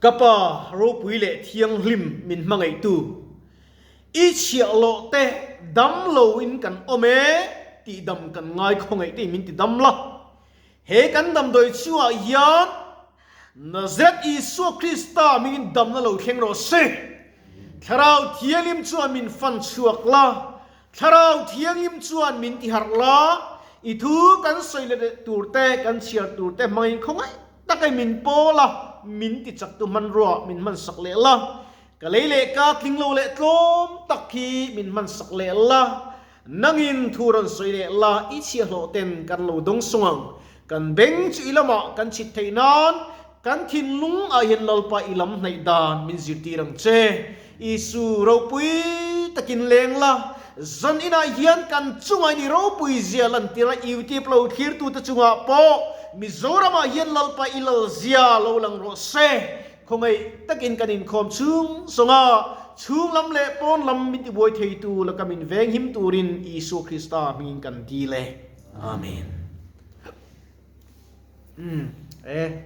kapa ro puile thiang lim min mangai tu i chia lo te dam lo in kan ome ti dam kan ngai khongai te min ti dam la he kan dam doi chuwa yan Nazret Isu Krista min dam na lo theng ro se tharau thialim chuan min fan chuak la tharau thiangim chuan min ti har la i thu kan soile turte kan chiar turte mai khongai takai min pola min ti chak tu man ro min man sak le la ka leile ka tling lo le tlom takhi min man sak le la nangin thuron soile la i chia lo ten kan lo dong sungang kan beng chu ilama kan chit theinan kan thin lung a hin lalpa ilam nei dan min zirti rang che isu ro pui takin leng la zan ina hian kan chungai ni ro pui zia lan tira iuti plo thir tu ta chunga po mizorama hian lalpa ilal zia lo lang ro se khongai takin kanin khom chung songa chung lam le pon lam mit boi thei tu la kamin veng him turin Isu Krista min kan di le amen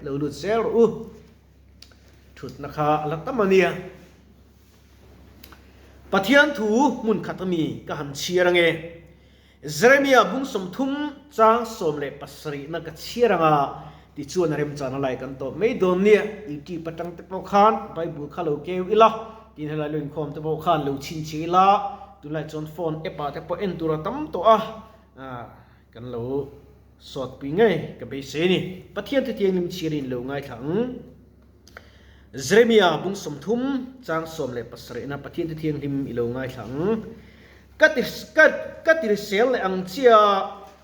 lo lut sel thut nakha latamania pathian thu mun khatami ka ham chiarange Jeremia bung som thum chang som le pasri na ka chiaranga ti chuan rem chana lai kan to mei don nia iti patang te po khan bible khalo ke ila tin hala loin khom te po khan lo chin chi la tu lai chon phone epa te po en tura tam to kan lo sot pi ngai ka be se ni pathian te tiang nim chirin lo ngai thang Jeremia bung som thum chang som le pasri na pathian te tiang nim ilo ngai thang katir sel le ang chia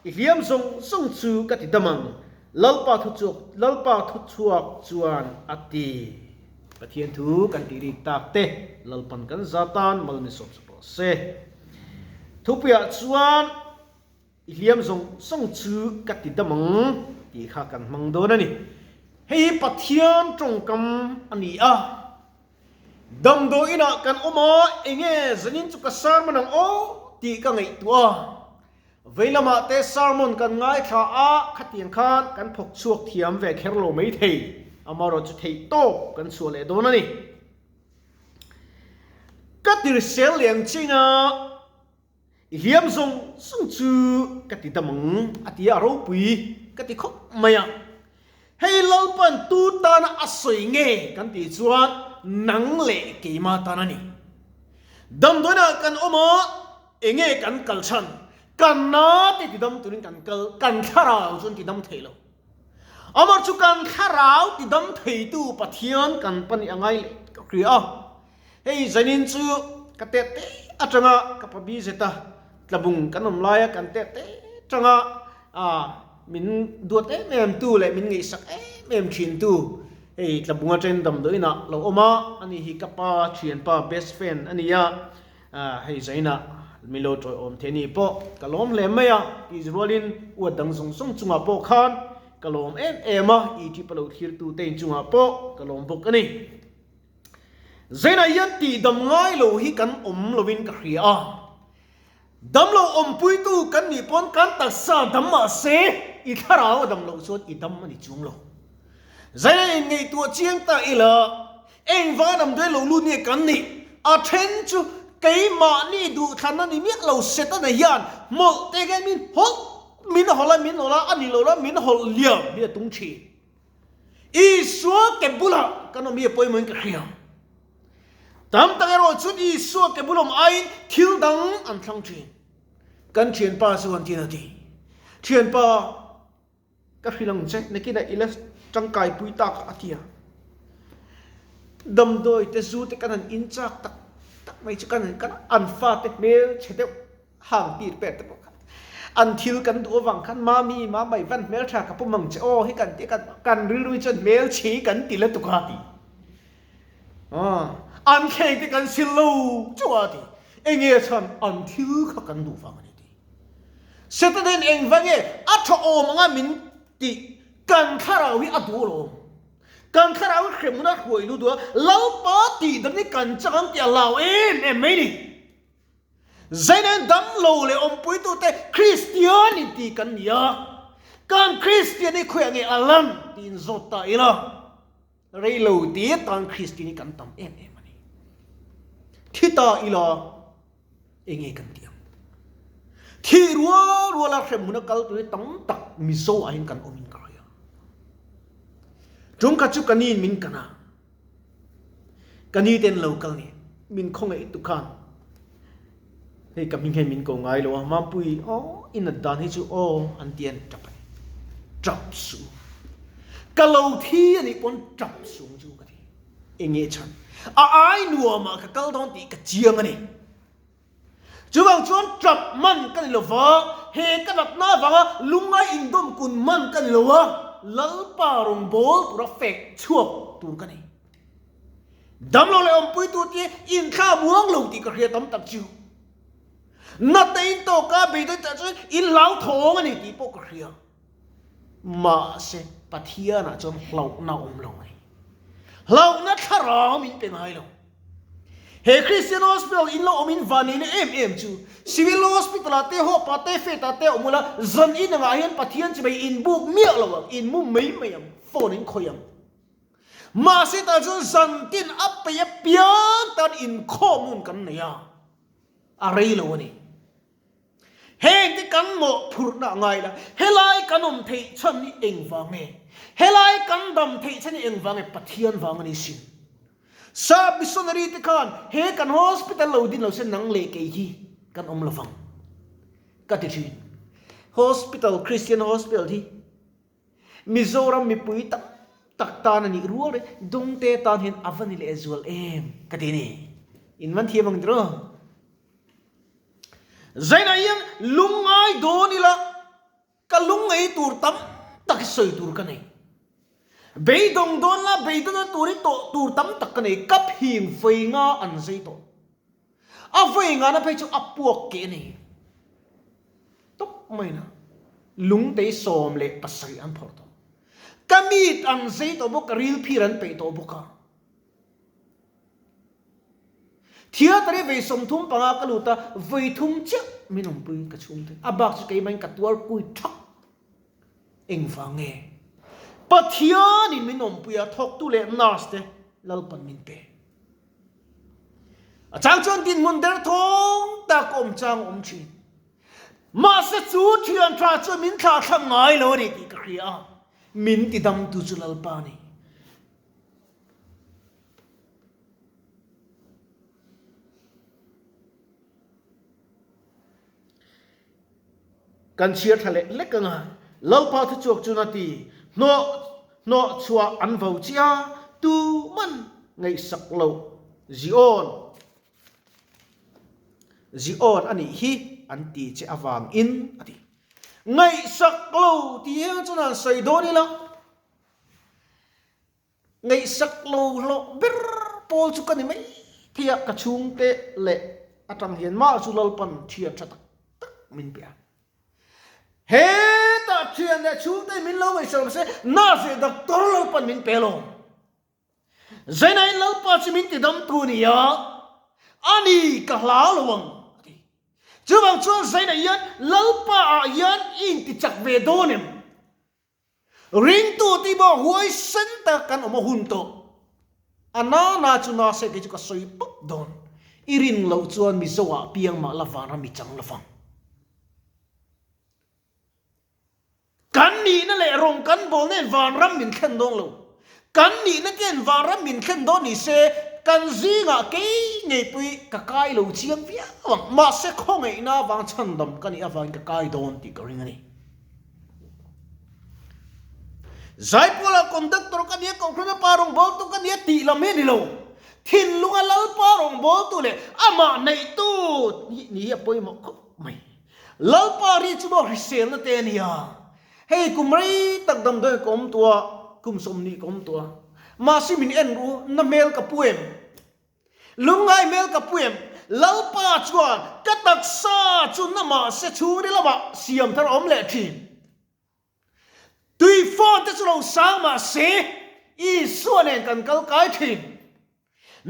iliam song chu kati damang lalpa thu chuak chuan ati pathian thu kan tiri takte lalpan kan zatan malni sop se thupia chuan iliam song chu kati damang ti kha kan mangdon ani hei pathian tongkam ani dam do ina kan oma enge zanin chu ka sar manang ti ka ngai tua veilama te sermon kan ngai tha khatian khan kan phok chuak thiam ve kherlo mai thei amaro chu thei to kan suale don ani katir sel leng china hiam song chu kati damang atia ro pui kati khop maya hei lalpan tu ta na asoi nge kan ti chuan nang le ke ma tanani dam dona kan oma enge kan kalchan kan na ti dam turin kan kharau chun ti dam theilo amar chu kan kharau ti dam thei tu pathian kan pani angai le ka kriya hei zanin chu kate te atanga kapabi zeta tlabung kanom laya kan te tanga min duat mem tu le min ngi sak mem thin tu hei tlabunga chen dam doina lo oma ani hi kapa thian pa best friend ani ya hei zaina milo toy om theni po kalom le maya Israelin wadang song chunga po khan kalom ema iti palo thir tu te chunga po kalom bok ani zaina yanti dam ngai lo hi kan lovin ka khria dam lo pui tu kan ni pon kan ta sa dam ma se I tharao dam lo so I dam ani chung lo zaina ngai tu chiang ta ila eng va dam de lo lu ni kan ni a then chu cái mà ni du thằng nó ni miết lâu sẽ tới này yan một cái min hốt min hol la anh lo la min hol liam bị tung chi I số cái bula cái nó bị bôi mình cái hiam tam ta rồi chút I số cái bula ai thiếu đắng ăn thăng chi kan thiền pa số ăn tiền đi thiền pa cái phi lòng chết này kia này ilas trăng cài bụi tak atia đầm đôi te zu te kan in chak tak mai chu kan an fa te mel chete hang pi pe te an thil kan du wang khan ma mi ma mai van mel tha ka pumang che o hi kan te kan ri chan mel chi kan ti le tu ka ti an khei te kan silo chua ti enge chan an thil kha kan du wang ni ti setaden eng wange a tho o manga min ti kan kharawi adu lo kan kharau khemuna khoi lu do lau pa ti dam ni kan chang tia lau em mai ni zainen dam lo le pui tu te Christianity kan ya kan Christian ni khoi nge alam tin zota ila เรื่องเราเดียตังคริสต์นี่กันตำมันนี่ที่ตาอีลาเองกันเดียมที่รัวละเข็มมุนกัลตัวตั้งตักมิโซอาหินกันอมินกรายจงกัจจุกันนี่มินกันนะกันนี่เต็นโลกัลนี่มินคงไอตุกันเฮ้ยกับมินให้มินกงไงหรอมาปุยอ๋ออินดันให้จูอ๋ออันเดียนจับสูกัลที่อันนี้ปนจับสูงจูกันที่เองฉันไอ้หนัวมากับกัลตอนตีกับเจียงอันนี้จูบางชวนจับมันกันเลยว่าเฮกันแบบน่าฟังลุงไอ้อินดมกุนมันกันเลยว่าลัลปารงโบลตัวเฟกชั่วตัวกันนี่ดำเราเลยอมปุยตัวที่อินข้าม่วงลงตีกระเทียมตับจิวนัดแต่อินโตกาเบย์ตัวจะช่วยอินเหล่าทองอันนี้ตีปกระเทียมมาเสปะเทียนะจนเหล่าหน้าอมลงไงเหล่านัดทารามินเป็นไงล่ะเฮคริสเตียนฮอสพิทอลอินโลอมินวานินจูซิวิลฮอสพิทอลเตะหัวปะเตะเฟตเตะอมุลาจันอินงาเห็นปะเทียนจะไปอินบุกเมียละวะอินมุไม่ยมโฟนินคอยมมาสิตาจนจันตินอัปเปียเปียตันอินข้อมูลกันเนี่ยอะไรล่ะวะนี่เฮงที่กันหมดพูดน่ะไงล่ะเฮลัยกันอมเทฉันนี่เองฟังไงเฮลัยกันดำเทฉันนี่เองฟังไงปะเทียนฟังนี่สิซาบิสนารีที่กันเฮกันฮอสพิทอลเราดินเราเส้นนังเล็กยี่กันอมละฟังกันที่ชื่อฮอสพิทอลคริสเตียนฮอสพิทอลที่มิโซรัมมีปุยตักตานันนี่รู้เลยดงเตตานเห็นอวันนี่เลยจวลกันที่นี่อินวันที่บังดรใจนั้นยังลุงไอ้โดนี่ละกับลุงไอ้ตูร์ตั้มตักสวยตูร์กันนี่เบย์ดงโดนละเบย์ดงตูริโตตูร์ตั้มตักกันนี่กับหิงไฟงาอันใจโตไฟงานะเพื่อจะอับปวกเกนี่ตุ๊กไม่นะลุงเตะสอมเละปัสสาวะอันพอร์ตกามีดอันใจโตบุกรีลพิรันไปโตบุกเทียตรีเวสมทุ่มปังกลุตาเวทุ่มเจ้าไม่น้องปุยกระชุ่มเถอะอาบักสุกัยมันกัดตัวกุยทักเอ็งฟังเงปะเทียนี่ไม่น้องปุยทอกตุเลนัสเตลัลปันมินเปอาจารย์จวนดินมุนเดอร์ทองตากอมจางอมชีมาเสจูเทียนทราจวนมินทราทั้งไงโลนี่ที่กระเรียมินติดำตุจุลัลปานีกันเชียร์ทะเลเล็กกันลัลปาทุจวกจุนาตีโนชัวอันวาวเชียตูมันไงสักโลจีออนอันนี้ฮีอันตีเจ้าวังอินอันนี้ไงสักโลที่ยังจุนันใส่โดนี่ละไงสักโลเบรปอลจุกันนี่ไหมเทียกระชุงเตะเละอาจารย์เห็นมาจุลัลปันเทียบชัดตักมินเปียเฮ้ตัดเชียนเนี่ยชูเตมินโลไม่ใช่หรอเสียน่าเสียดักตัวเราปันมินเปโลเจนัยเราปัจจุบันติดดำตัวนี้อันนี้ก็หลาลวงจะบางช่วงเจนัยยันเราปัจยันอินติจักเวโดนิมริงตัวที่บอกหวยเส้นตะกันออกมาหุ่นโตอันนั้นน่าจะน่าเสียกิจก็สวยปุ๊บโดนอิรินเราชวนมิโซะเพียงมาละฟังมิจังละฟังกันนี่นั่นแหละรงกันบอลเนี่ยฟารัมมินเข็นดงเรากันนี่นั่นเองฟารัมมินเข็นดงนี่เสกันซีงะเกยเนี่ยปุยกะกายเราเชียงเวียวังมาเสคงไอ้น่าวังชันดำกันนี่วังกะกายโดนตีกริงนี่ใจพวกเราคนดักตัวกันเนี่ยคนนั้นปารองบอลตัวกันเนี่ยตีละเมนี่เราทิ้งลุงลัลปารองบอลตัวเลยอามาในตู้นี่อย่าปุยมาไม่ลัลปารีจูบอกริเซลนั่นเองเนี่ยเฮ้ยกุมรีตักดำด้วยกอมตัวกุมสมนี่กอมตัวมาสิมินเอ็นรู้น้ำเมลกับปุยมลุงไงเมลกับปุยมลัลปาจวนก็ตักซาจุนน้ำมาเสชูนี่ละบะเสียมทารอมเละทีตุยฟอนที่เราสร้างมาเสอีส่วนเองกันกัลกายที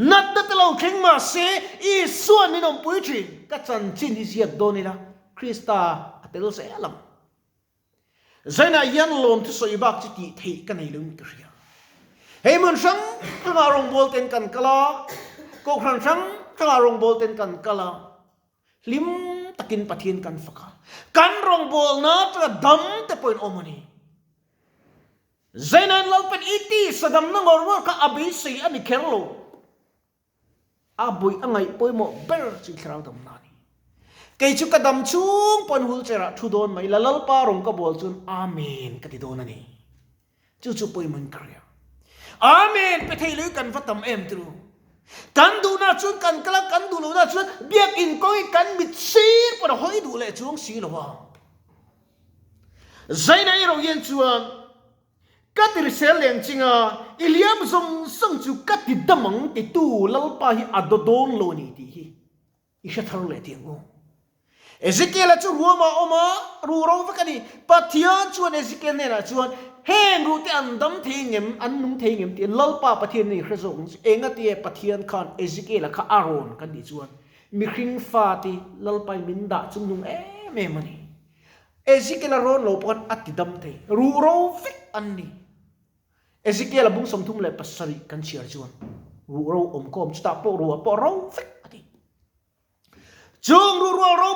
นัดที่เราเข่งมาเสอีส่วนมินอมปุยทีก็จันจินที่เสียดโดนี่ละคริสตาอัตโลเซลัมใจน่ายันลมที่สวยบักจิตที่กันในลุงกระเรีย เฮ้ยมันช่างข้างอารมณ์โบลเต็นกันกะลาก็ครั้งช่างข้างอารมณ์โบลเต็นกันกะลาลิมตะกินปะเทียนกันฝักกันรองโบลนะจะดำแต่เป็นอมันนี่เจนันเราเป็นอีตีสดำนั่งอร์ก็อาบิสีอันนี้เคโลอาบุยอังไงป่วยหมดเบอร์สิคราวดำนานี่เกยชุกกระดำชุ่งปนหุลเจระทุโดนไม่ละลปารองกบอลจุนอาเมนกติโดนนี่จู่ๆป่วยมันเครียดอาเมนไปเทลุกันฟัดตำเอ็มตรูกันดูน่าจุนกันกลักกันดูลูน่าจุนเบียกอินก้อยกันมิดซีร์ปนหอยดูเลยช่วงสีละวะใจในเราเย็นจวนกัดริเซลเลียงจิงอ่ะอิเลียมซงส่งจูกัดติดดมังติดตูลลปาฮิอัดโดนโลนี่ดีฮิอิชะทารุเลติงโอเอซิเกลจูรัวมาอมารูเราฟักนี่ปัทยานชวนเอซิเกลเนี่ยนะชวนเฮงรูที่อันดำเทียงอันนุ่งเทียงที่ลลปาปัทยานนี่คริสต์เองก็ที่ปัทยานขันเอซิเกลข้าอารอนกันดีชวนมีคริงฟ้าที่ลลปามินดาจุงนุ่งเมมันนี่เอซิเกลารอนโลปันอัติดำเทียรูเราฟิกอันนี้เอซิเกลบุ้งสมทุมเลยปัสสริกันเชียร์จวนรูเราอมกอมจุดตาโปรัวปอเราฟิกอดีจงรูเรา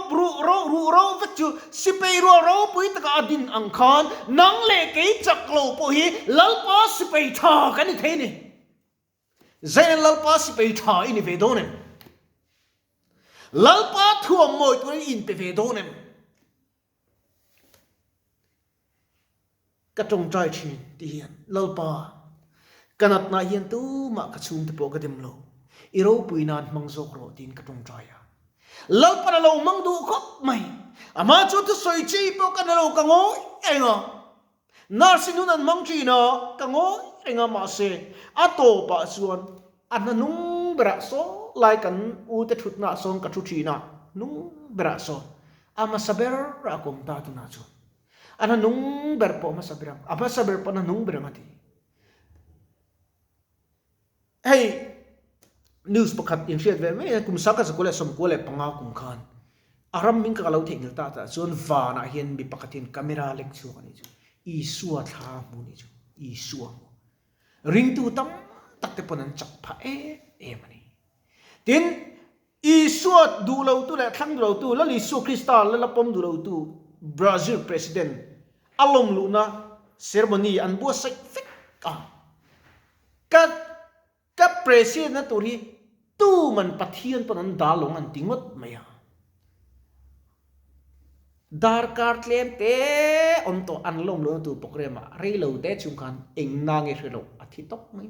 ฟิกจูสิไปรัวเราปุยตะกาดินอังคารนังเล็กจักโลปุยลลปาสิไปท่ากันนี่เทนี่เจนลลปาสิไปท่าอินเวโดเนมลลปาทั่วหมดตัวอินเปเวโดเนมกระจงใจชินที่เห็นลลปากันนัดนายเห็นตู้มากระชุ่มตะโปกระเด็มโลอีโรปุยนานมังโซกโรดินกระจงใจลลปาเรามังดูคบไม่อามาจุดสวยจีปกันเรากังโง่เองอ่ะนาสินุนันมังจีน่ะกังโง่เองอ่ะมาเสอัตโตปะส่วนอันนั้นนุ่งเบรโซไล่กันอูเตชุดน่ะส่งกระชุจีน่ะนุ่งเบรโซอามาสับเบอร์รักอมตาตุน่ะจุนอันนั้นนุ่งเบอร์ปอมาสับเบอร์อามาสับเบอร์ปอนั้นนุ่งเบอร์มาทีเฮ้ยนิวส์ประกาศอย่างเช่นว่าไม่กุมสักการะสกุลสมกุลปังอากุมขานอารมณ์มิงกับเราเทคนิคตาส่วนฟ้าน่ะเห็นมีประกาศกล้องเล็กชัวร์นี่จูอีสัวท่ามูนี่จูอีสัวริงตูตั้มตักเตปนันจับพระมันนี่ทีนอีสัวดูเราตัวแหละทั้งดูเราตัวแล้วลิสัวคริสตัลแล้วปมดูเราตัวบราซิลประธานอารมณ์ลูน่ะเซอร์โมนีอันบัวใส่ฟิกกับประธานนั่นตัวที่ตู้มันปะเทียนปนันดาลงอันติงมัดไม่ยาดาร์การ์ดเลมเตะอันโตอันลมลงตัวปกเรมาเรื่องเราเตะจุงกันเองนางเอริโลอาทิตย์ตกไม่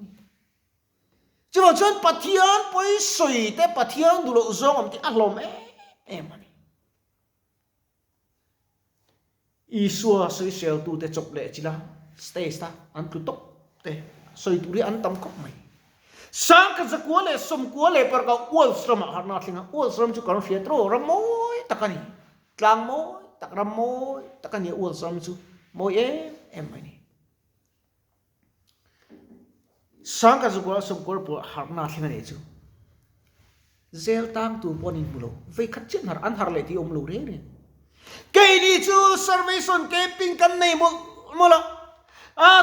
จุดจนปะเทียนไปสวยแต่ปะเทียนดูโลซองอันที่อารมณ์มันอีสัวสวยเซลตัวเตะจบเลยจิละสเตสตาอันคือตกเตะสวยตัวนี้อันตั้มก็ไม่สังกัดกัวเลยสมกัวเลยปรากฏอวลสรมาหานาทิงอวลสรมจุกันเฟียตโรรำมวยตะกันนี่กลางมวยตะกรำมวยตะกันนี่อวลสรมจุมวยไม่นี่สังกัดกัวสมกัวปวดหานาทิงนี่จุเซลตังตัวปนินบุโลเวคัดเจนหาอันหาเลยที่อมลูเร่เกยนี่จูเซอร์วิสอนเกปิ้งกันในมุล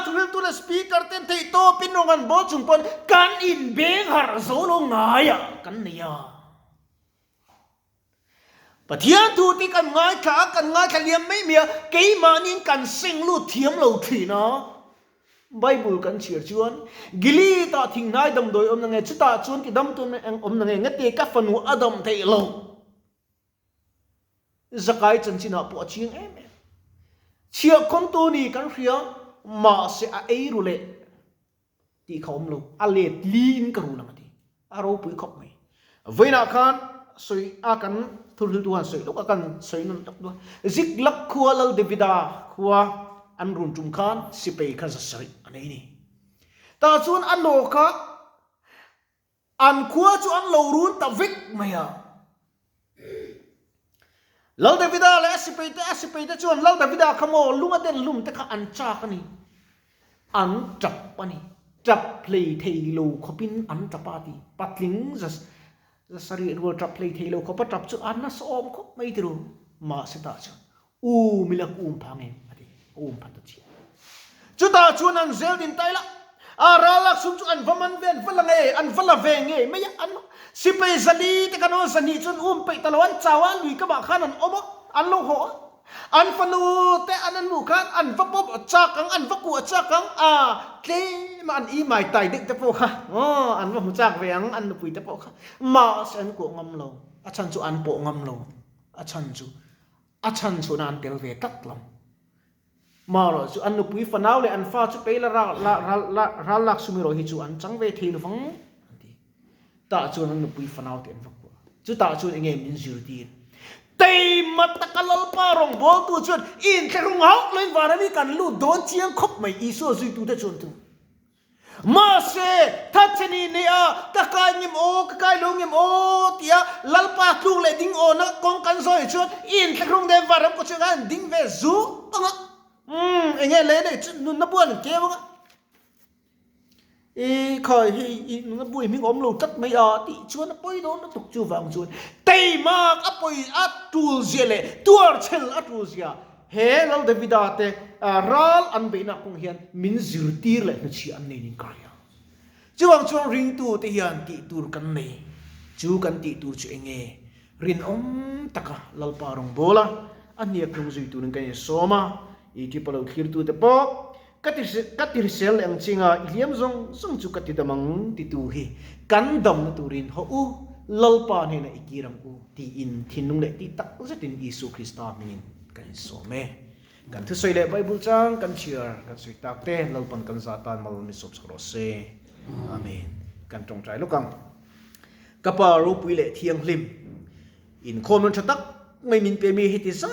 ทุเรศตัวสปีกเกอร์เต็นที่โตปินโรงงานบอจุงปนกันอินเบงหาร์โซลงง่ายกันเนี่ยปะเทียนทูที่กันง่ายขากันง่ายขลียมไม่เมียเกยมานินกันสิงลูเทียมเราทีนะไบเบิลกันเชื่อชวนกิลีตาทิ้งนายดำโดยนังเงจุตาชวนกิดำตัวนังเงเงตีกับฟันูอดัมเทโลจะกลายจันจินาปวดชิงเชื่อคนตัวนี้กันเพียมาเสียรูเล่ที่เขาไม่รู้อะไรลีนกรูนังที่อารมณ์ปุยขบไม่เวนักขันสวยอากันทุเรศตัวสวยลูกอากันสวยนั่นตักด้วยซิกลักขัวลเดวิดาขัวอันรุนจุมขันสิไปกันจะสวยอันนี้แต่ส่วนอันโลกะอันขัวส่วนเรารุนตะวิกไม่อะลเดวิดาและสิไปแต่ชวนลเดวิดาขโมยลุงเด่นลุงแต่ข้าอันจ้ากันนี่อันจับปนี่จับเพลย์เทโลขบินอันจับปาตีปัดลิงจะสรีรัวจับเพลย์เทโลขบจับจุอันน่ะสอมขบไม่ตรูมาสิตาชวนมิลักพังเองอดีพันตุจีจุดาชวนอันเซลดินไตละ aralak sum chu an vaman ven valange an valave nge me an sipe zali te kano zani chun pe talwan chawan lui ka ba khan an omo an lo ho an falu te anan mu khan an vapop chakang an vaku chakang tle ma an I mai tai dik te po kha an va mu chak veang an pui te po kha ma san ko ngam lo achan chu an po ngam lo achan chu nan tel ve tat lam mà rồi chú ăn nụ phần nào để ăn pha chú bé là ra lạc sumi rồi thì chú ăn trắng về thì nó vắng tạ chú ăn nụ phần nào tiền vắng chú tạ chú anh em mình giữ tiền tây mặt ta cái lal pa rong bol tu chú in cái rong hậu lên vào đây cần lu đón chiang khóc mày isu duy tu để chôn tu mà se thắt chân này ta cái nhím ô cái lông nhím ô tia lal pa tu lại đinh ô nó con căn rồi chú in cái rong đem vào đó có chú ăn đinh về rú anh nghe lấy đấy nó buồn kia không á khởi nó bùi mình ốm lù tất mấy thì chúa nó bôi đó nó tục chu vàng chuột tây mà áp bôi áp tu gì lệ tuar chel áp tu gì he lâu David te ral ăn bể nạp công hiền mình giữ tir lại nó chỉ ăn này những cái chú vàng chuột ring tu te hiền ti tu căn này chú căn ti tu chú anh nghe rin ông taka lal parong bola anh nhớ không duy tu nên cái số mà iti palau khir tu te po katir sel ang chinga iliam zong chu katitamang titu hi kan dom na turin ho u lalpa ne na ikirang u ti in thinung le ti tak zatin Isu Krista min kan so me kan thu soi le Bible chang kan share kan soi tak te lalpan kan zatan mal mi sop skro se amen kan tong trai lokang kapa ru pui le thiang hlim in khom non chatak mai min pe mi hiti sa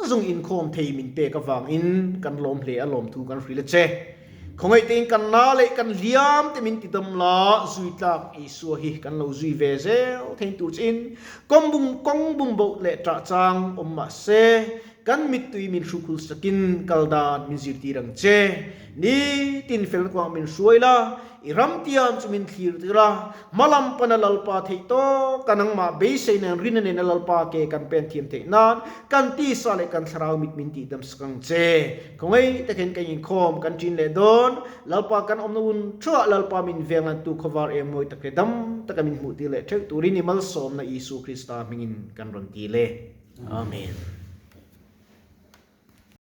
zung in khom thei min pe ka wang in kan lom hle a lom thu kan free le che khongai ting kan na le kan liam te min ti dam la zui tak Isu hi kan lo zui ve ze thein tu chin kong bung bo le tra chang ma se kan mit tui min shukul sakin kaldan min zir ti rang che ni tin fel kwa min suaila iram tiam chumin thir tira malam pana lalpa thei to kanang ma be sei nan rin ne lalpa ke kan pen thiam thei nan kan ti sa le kan thrau mit min ti dam skang che kongai taken kan khom kan chin le don lalpa kan omnun thua lalpa min vengan tu khovar e moi takre dam takamin mu ti le thek turin imal som na Isu Krista mingin kan ron ti le amen